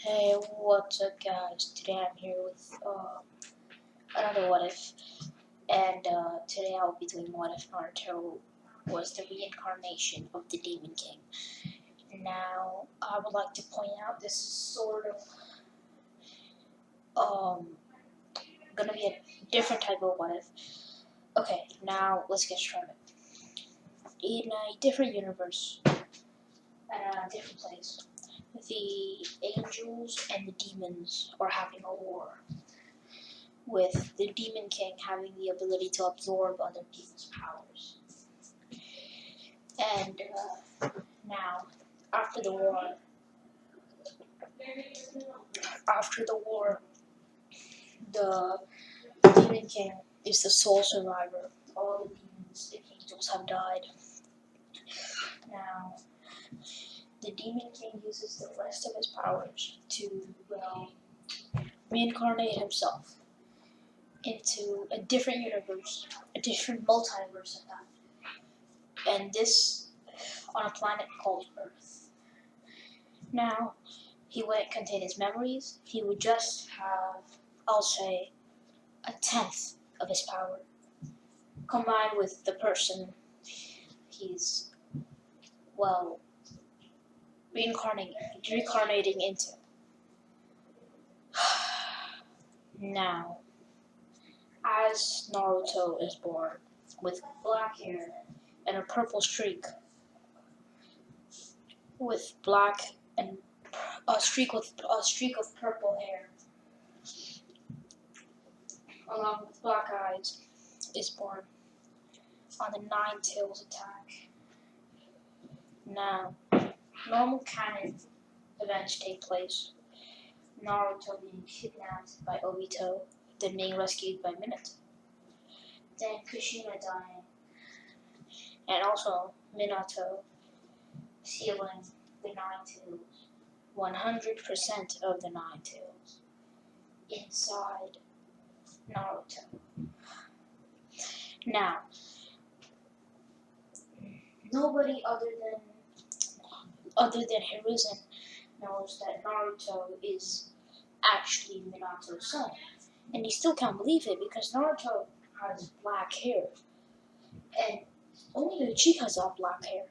Hey, what's up, guys? Today I'm here with another what if, and today I'll be doing what if Naruto was the reincarnation of the Demon King. Now, I would like to point out this is sort of um gonna be a different type of what if. Okay, now let's get started. In a different universe, at a different place, the angels and the demons are having a war, with the Demon King having the ability to absorb other people's powers. And now, after the war, after the war, the Demon King is the sole survivor. All the demons and angels have died. Now, the Demon King uses the rest of his powers to, reincarnate himself into a different universe, a different multiverse of that. And this on a planet called Earth. Now, he wouldn't contain his memories. He would just have, I'll say, a tenth of his power, combined with the person he's, reincarnating into. Now, as Naruto is born with black hair and a purple streak, with black and a streak of purple hair, along with black eyes, is born on the Nine Tails attack. Now, normal canon events take place. Naruto being kidnapped by Obito, then being rescued by Minato. Then Kushina dying, and also Minato sealing the Nine Tails, 100% of the Nine Tails, inside Naruto. Now, nobody other than Hiruzen knows that Naruto is actually Minato's son. And he still can't believe it because Naruto has black hair. And only Uchihas have black hair.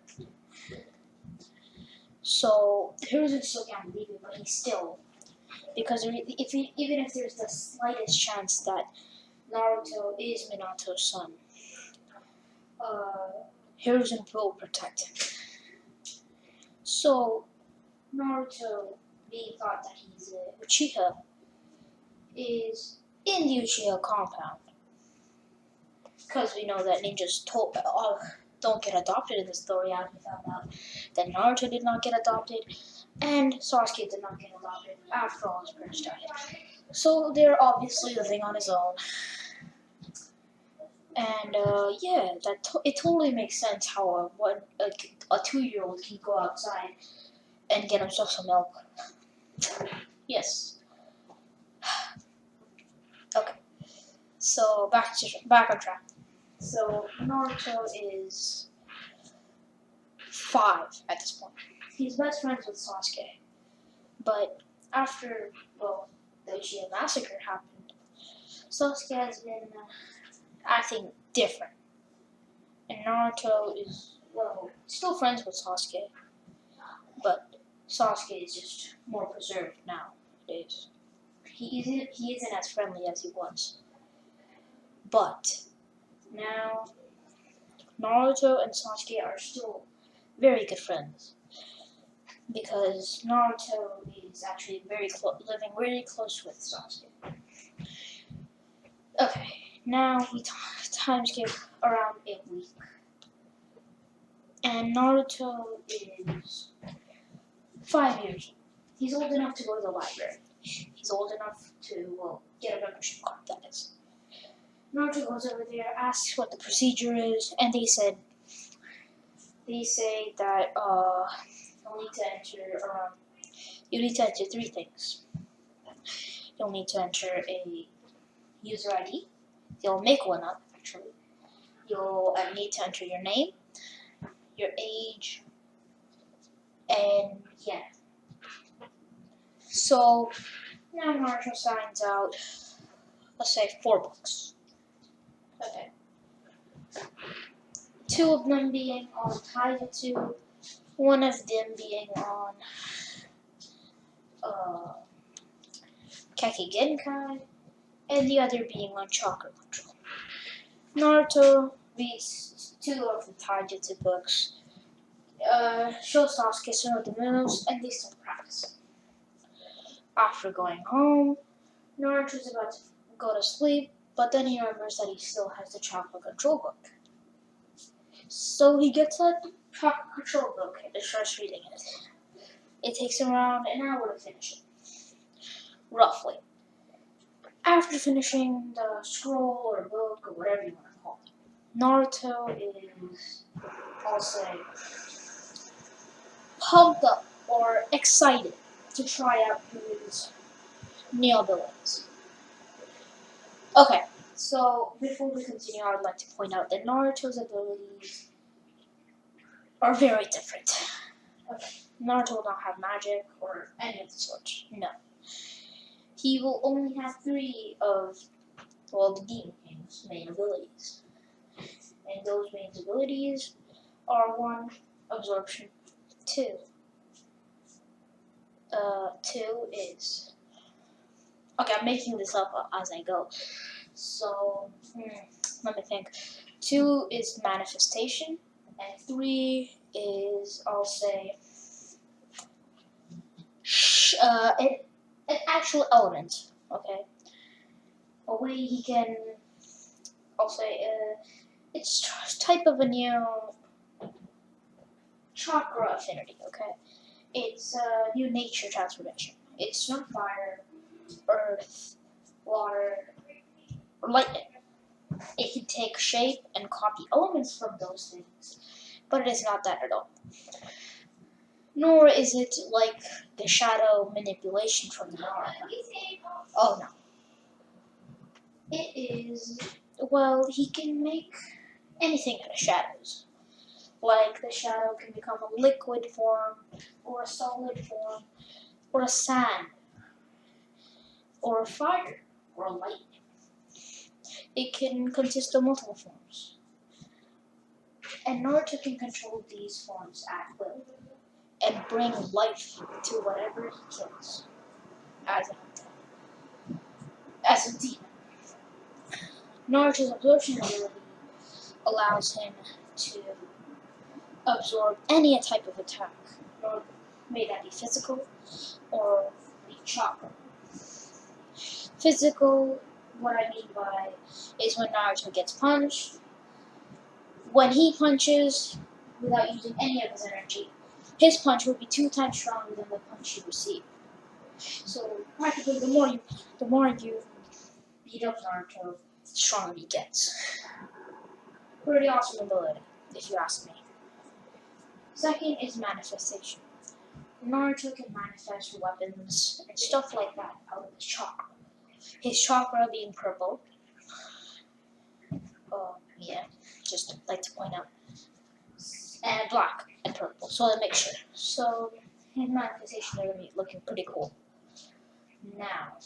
So Hiruzen still can't believe it, but he still, because even if there's the slightest chance that Naruto is Minato's son, Hiruzen will protect him. So Naruto, being thought that he's a Uchiha, is in the Uchiha compound. Because we know that ninjas don't get adopted in the story, as we found out that Naruto did not get adopted, and Sasuke did not get adopted after all his parents died. So they're obviously living on his own. And it totally makes sense how a 2-year-old can go outside and get himself some milk. Yes. Okay. So back on track. So Naruto is 5 at this point. He's best friends with Sasuke, but after the Uchiha massacre happened, Sasuke has been acting different, and Naruto is still friends with Sasuke, but Sasuke is just more preserved nowadays. He isn't as friendly as he was, but now Naruto and Sasuke are still very good friends, because Naruto is actually living very close with Sasuke. Okay, now we time skip around a week, and Naruto is 5 years old. He's old enough to go to the library. He's old enough to get a membership card. That is. Naruto goes over there, asks what the procedure is, and they say that you need to enter 3 things. You'll need to enter a user ID. You'll make one up, actually. You'll need to enter your name, your age, and yeah. So now Naruto signs out, let's say 4 books. Okay. 2 of them being on Taijutsu, 1 of them being on uh, Keki Genkai, and the other being on chakra control. Naruto reads 2 of the Taijutsu books, shows Sasuke some of the moves, and they start practicing. After going home, Naruto's about to go to sleep, but then he remembers that he still has the chakra control book. So he gets that chakra control book and starts reading it. It takes him around an hour to finish it, roughly. After finishing the scroll or book or whatever you want to call it, Naruto is, I'll say, pumped up or excited to try out his new abilities. Okay, so before we continue, I would like to point out that Naruto's abilities are very different. Okay, Naruto will not have magic or any of the sorts. No. He will only have 3 of, well, the Demon King's main abilities. And those main abilities are 1, absorption. 2 is... Okay, I'm making this up as I go. So, let me think. 2 is manifestation, and 3 is, I'll say, an actual element, okay? A way he can, I'll say, it's type of a new chakra affinity, okay? It's a new nature transformation. It's not fire, earth, water, or lightning. It can take shape and copy elements from those things, but it is not that at all. Nor is it like the shadow manipulation from the Naruto. Oh no. It is, well, he can make anything out of shadows. Like the shadow can become a liquid form, or a solid form, or a sand, or a fire, or a lightning. It can consist of multiple forms. And Naruto can control these forms at will, and bring life to whatever he kills as a demon. Naruto's absorption ability allows him to absorb any type of attack, may that be physical or be chakra. Physical, what I mean by, is when Naruto gets punched. When he punches without using any of his energy, his punch will be 2 times stronger than the punch you receive. So practically, the more you beat up Naruto, the stronger he gets. Pretty awesome ability, if you ask me. Second is manifestation. Naruto can manifest weapons and stuff like that out of his chakra. His chakra being purple. Yeah, just like to point out. And black and purple, so a mixture. So his manifestations are going to be looking pretty cool. Now,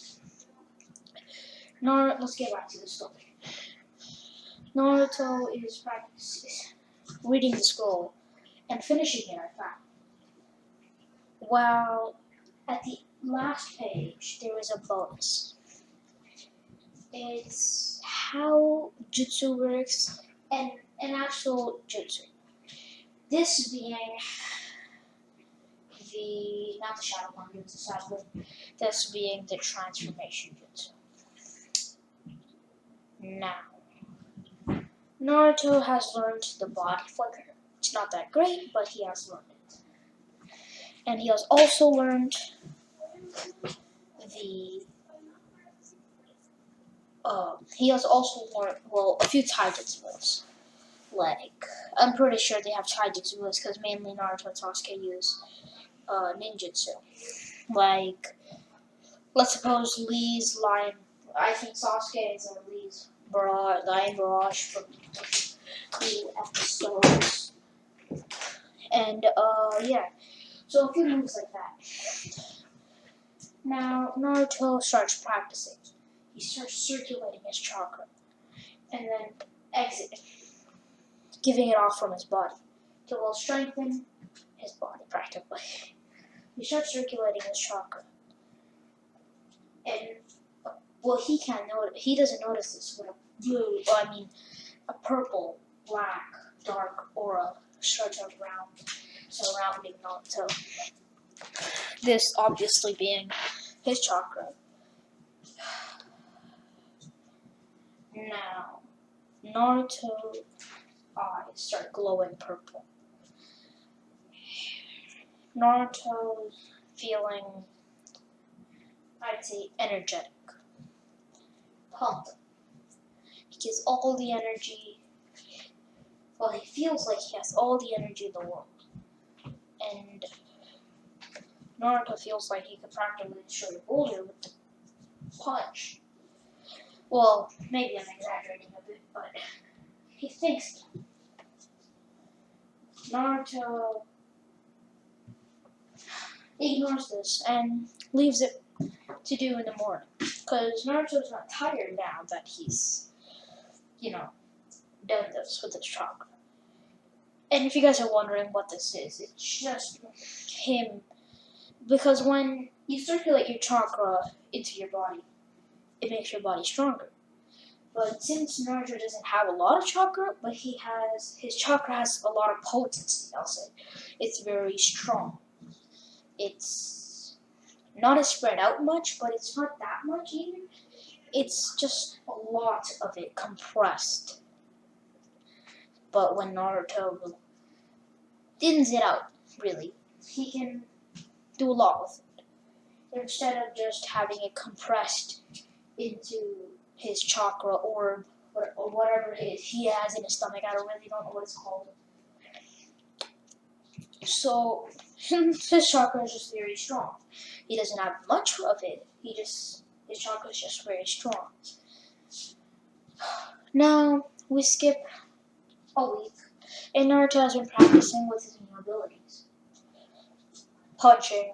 let's get back to the story. Naruto is reading the scroll and finishing it, I found. Well, at the last page, there is a bonus. It's how jutsu works, and an actual jutsu. This being not the shadow one jutsu, sadly, this being the transformation jutsu. Now, Naruto has learned the body flicker. It's not that great, but he has learned it. And he has also learned a few taijutsu moves. Like, I'm pretty sure they have taijutsu moves because mainly Naruto and Sasuke use ninjutsu. Like, let's suppose Lee's line. I think Sasuke is Lee's Lion Barrage from the episodes. And, yeah. So a few moves like that. Now Naruto starts practicing. He starts circulating his chakra and then exit, giving it off from his body to will strengthen his body practically. He starts circulating his chakra, and well, he can't notice. He doesn't notice this with a blue. Well, I mean, a purple, black, dark aura starts surrounding Naruto. This obviously being his chakra. Now, Naruto's eyes start glowing purple. Naruto's feeling, I'd say, energetic, pumped. He gets all the energy. Well, he feels like he has all the energy in the world. And Naruto feels like he could practically destroy a boulder with the punch. Well, maybe I'm exaggerating a bit, but he thinks Naruto ignores this and leaves it to do in the morning. Because Naruto's not tired now that he's, done this with his chakra. And if you guys are wondering what this is, it's just him. Because when you circulate your chakra into your body, it makes your body stronger. But since Naruto doesn't have a lot of chakra, but his chakra has a lot of potency, I'll say. It's very strong. It's not spread out much, but it's not that much either. It's just a lot of it compressed. But when Naruto thins it out, really, he can do a lot with it. Instead of just having it compressed into his chakra orb or whatever it is he has in his stomach. I really don't know what it's called. So his chakra is just very strong. He doesn't have much of it. His chakra is just very strong. Now we skip a week, and Naruto has been practicing with his new abilities, punching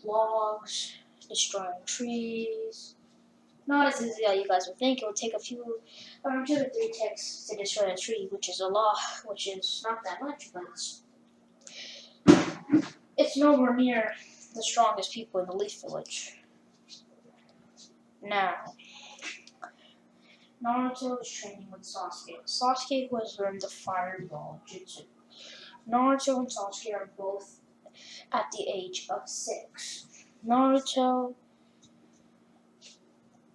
logs, destroying trees. Not as easy as you guys would think. It would take around 2 to 3 ticks to destroy a tree, which is a lot, which is not that much, but it's nowhere near the strongest people in the Leaf Village. Now, Naruto is training with Sasuke. Sasuke who has learned the Fireball Jutsu. Naruto and Sasuke are both at the age of 6. Naruto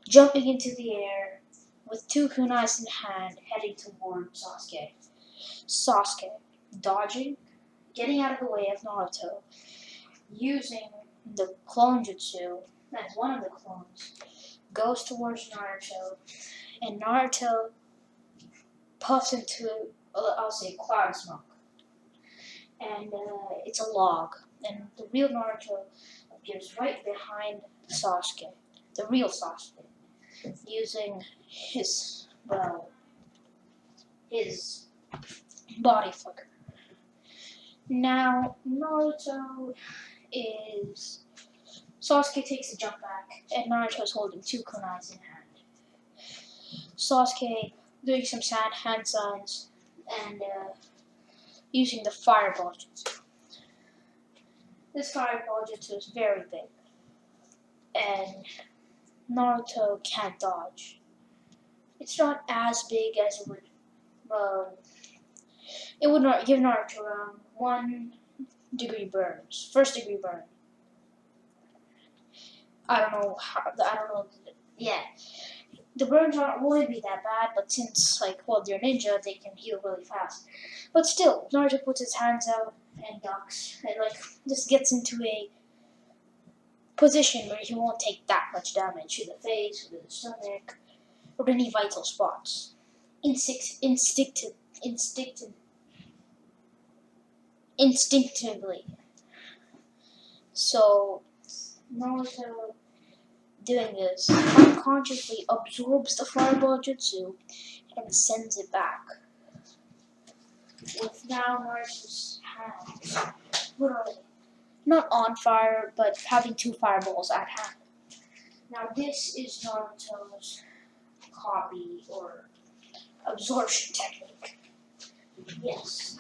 jumping into the air with 2 kunais in hand, heading toward Sasuke. Sasuke dodging, getting out of the way of Naruto, using the clone jutsu as one of the clones, goes towards Naruto, and Naruto puffs into, I'll say, cloud smoke. And it's a log, and the real Naruto appears right behind Sasuke, the real Sasuke, using his body flicker. Now, Sasuke takes a jump back, and Naruto's holding 2 kunais in hand. Sasuke doing some sad hand signs, and using the Fireball Jutsu. This Fireball Jutsu is very big, and Naruto can't dodge. It's not as big as it would give Naruto around 1 degree burns, 1st degree burn. I don't know. Yeah, the burns won't be that bad, but since they're ninja, they can heal really fast. But still, Naruto puts his hands out and ducks, and just gets into a position where he won't take that much damage to the face, or the stomach, or any vital spots. Instinctively. So Naruto, doing this, unconsciously absorbs the Fireball Jutsu and sends it back. With now Naruto's hands literally not on fire, but having 2 fireballs at hand. Now this is Naruto's copy or absorption technique. Yes.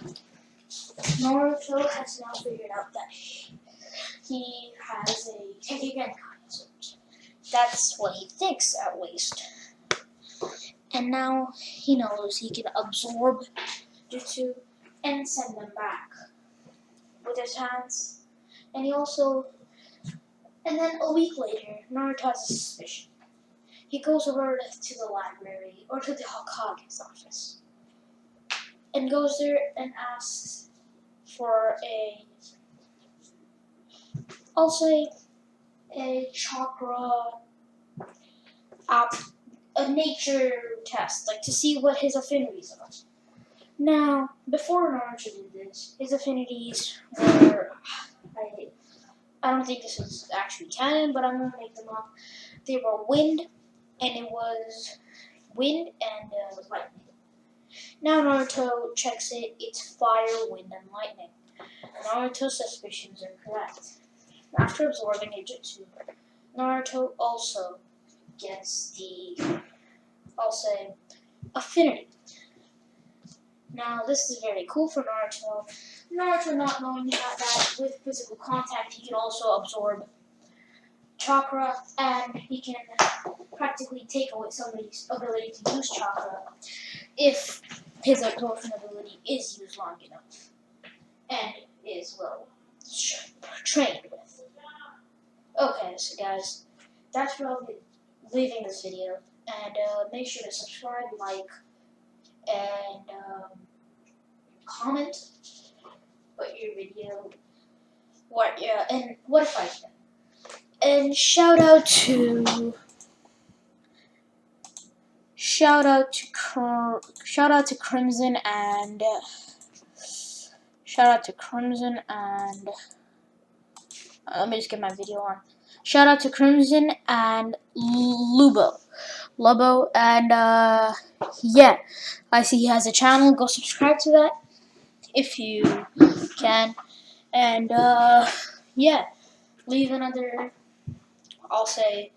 Naruto has now figured out that he has a Tengen consort. That's what he thinks, at least. And now he knows he can absorb jutsu and send them back with his hands. And he also, and then a week later, Naruto has a suspicion. He goes over to the library or to the Hokage's office and goes there and asks for I'll say, a chakra a nature test, like to see what his affinities are. Now, before Naruto did this, his affinities were, I don't think this is actually canon, but I'm gonna make them up. They were wind, and it was wind and lightning. Now Naruto checks it, it's fire, wind, and lightning. Naruto's suspicions are correct. After absorbing a jutsu, Naruto also gets the, I'll say, affinity. Now, this is very cool for Naruto. Naruto not knowing that with physical contact, he can also absorb chakra, and he can practically take away somebody's ability to use chakra if his absorption ability is used long enough and is well trained with. Okay, so guys, that's where I'll be leaving this video, and make sure to subscribe, like, and comment what your video, and what if I can. And shout out to Crimson and let me just get my video on. Shout out to Crimson and Lobo, and yeah, I see he has a channel. Go subscribe to that if you can, and yeah, leave another. I'll say,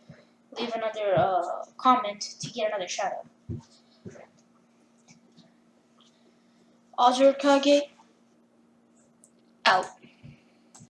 leave another comment to get another shout out. Azure Kage out.